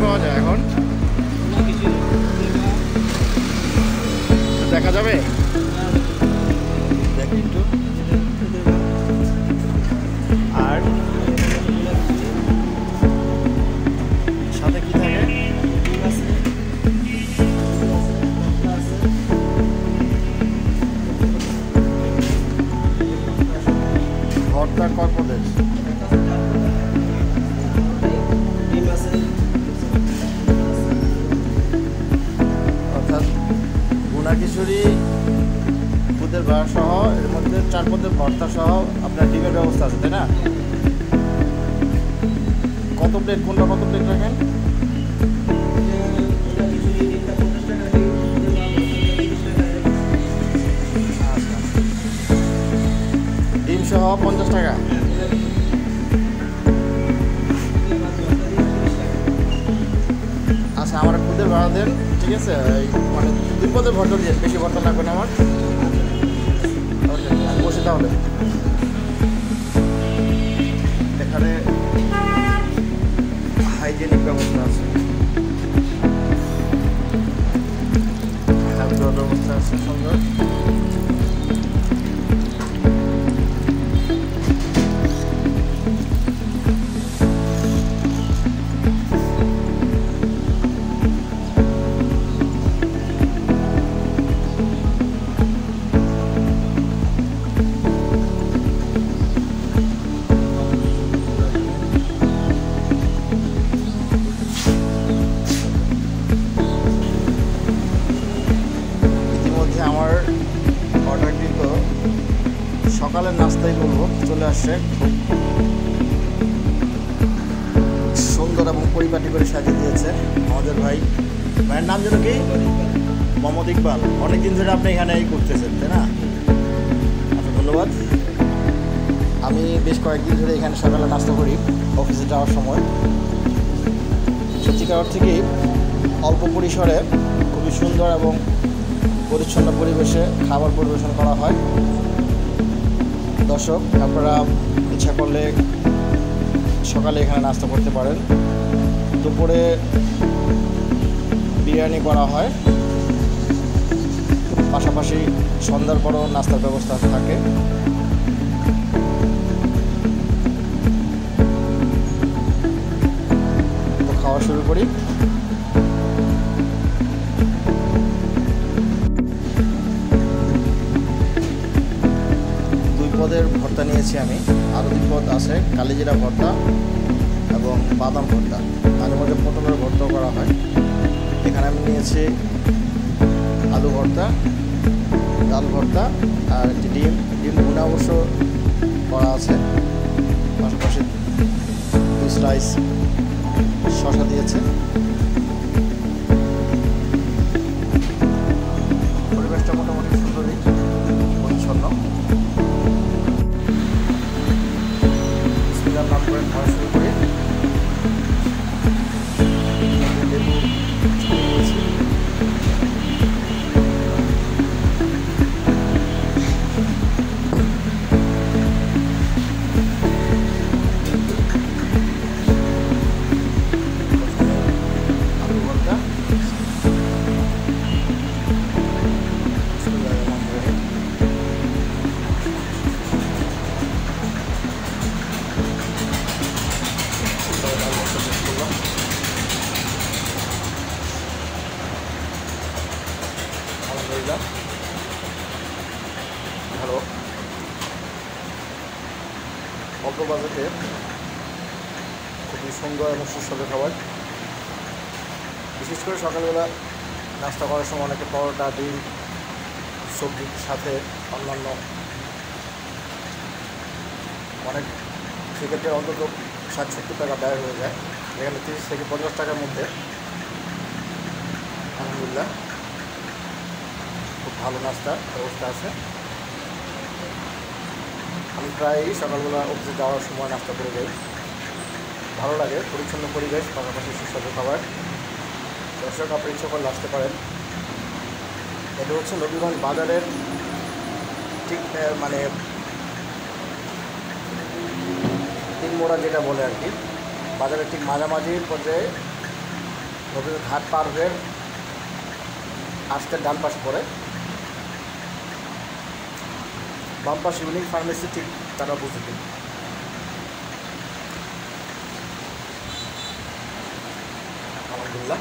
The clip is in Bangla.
পাওয়া যায় এখন? দেখা যাবে? দেখি একটু। আর সাথে কি থাকে? ভর্তা কয় পদের? অর্থাৎ ভুনা খিচুড়ি, খুদের ভাড়া সহ এর মধ্যে 4 পদের ভর্তা সহ আপনার ডিমের ব্যবস্থা আছে, তাই না? কত প্লেট, কোনটা কত প্লেট রাখেন? ডিম সহ 50 টাকা। আচ্ছা, আমার খুদের ভাড়া দেন, ঠিক আছে? মানে 2 পদের ভর্তা দিয়ে, বেশি ভর্তা লাগবে না আমার। বসে তাহলে এখানে হাইজেনিক ব্যবস্থা আছে, ব্যবস্থা আছে সুন্দর। আমার অর্ডারকৃত সকালের নাস্তাই বলবো চলে আসছে, খুব সুন্দর এবং পরিপাটি করে সাজিয়ে দিয়েছে আমাদের ভাই। ভাইয়ের নাম যেন কি? মোহাম্মদ ইকবাল। অনেকদিন ধরে আপনি এখানে করতেছেন, তাই না? আচ্ছা, ধন্যবাদ। আমি বেশ কয়েকদিন ধরে এখানে সকালে নাস্তা করি অফিসে যাওয়ার সময়। সত্যিকার অর্থে কি অল্প পরিসরে খুবই সুন্দর এবং পরিচ্ছন্ন পরিবেশে খাবার পরিবেশন করা হয়। দর্শক, আপনারা ইচ্ছা করলে সকালে এখানে নাস্তা করতে পারেন। দুপুরে বিরিয়ানি করা হয়, পাশাপাশি সন্ধ্যার পরও নাস্তার ব্যবস্থা থাকে। তো খাওয়া শুরু করি। পদের ভর্তা নিয়েছি আমি, আরও 2 পদ আছে, কালিজিরা ভর্তা এবং বাদাম ভর্তা। মাঝে মাঝে পটলের ভর্তাও করা হয়। এখানে আমি নিয়েছি আলু ভর্তা, ডাল ভর্তা আর একটি ডিম ভুনা অবশ্য করা আছে, পাশাপাশি 2 স্লাইস শসা দিয়েছে। পরিবেশটা মোটামুটি সুন্দরই, পরিচ্ছন্ন। নাম করে খাওয়া শুরু করি। লেবু দিয়েছি, আলু ভর্তা, আলহামদুলিল্লাহ ভালো। অল্প বাজেটে খুবই সুন্দর এবং সুস্বাদু খাবার। বিশেষ করে সকালবেলা নাস্তা করার সময় অনেকে পরোটা, ডিম, সবজির সাথে অন্যান্য অনেক, সেক্ষেত্রে অন্তত 60-70 টাকা ব্যয় হয়ে যায়। এখানে 30 থেকে 50 টাকার মধ্যে আলহামদুলিল্লাহ খুব ভালো নাস্তার ব্যবস্থা আছে। আমি প্রায়ই সকালবেলা অফিসে যাওয়ার সময় নাস্তা করে যাই, ভালো লাগে। পরিচ্ছন্ন পরিবেশ, পাশাপাশি সুস্বাদু খাবার। দর্শক, আপনি ইচ্ছা করলে আসতে পারেন। এটা হচ্ছে নবীগঞ্জ বাজারের ঠিক মানে তিন মোড়া যেটা বলে আর কি, বাজারের ঠিক মাঝামাঝি পর্যায়ে নদীর ঘাট পার হয়ে আসতে ডান পাশ পড়ে, বাম পাশে ইউনিক ফার্মেসি, ঠিক তার অপোজিটে। আলহামদুলিল্লাহ।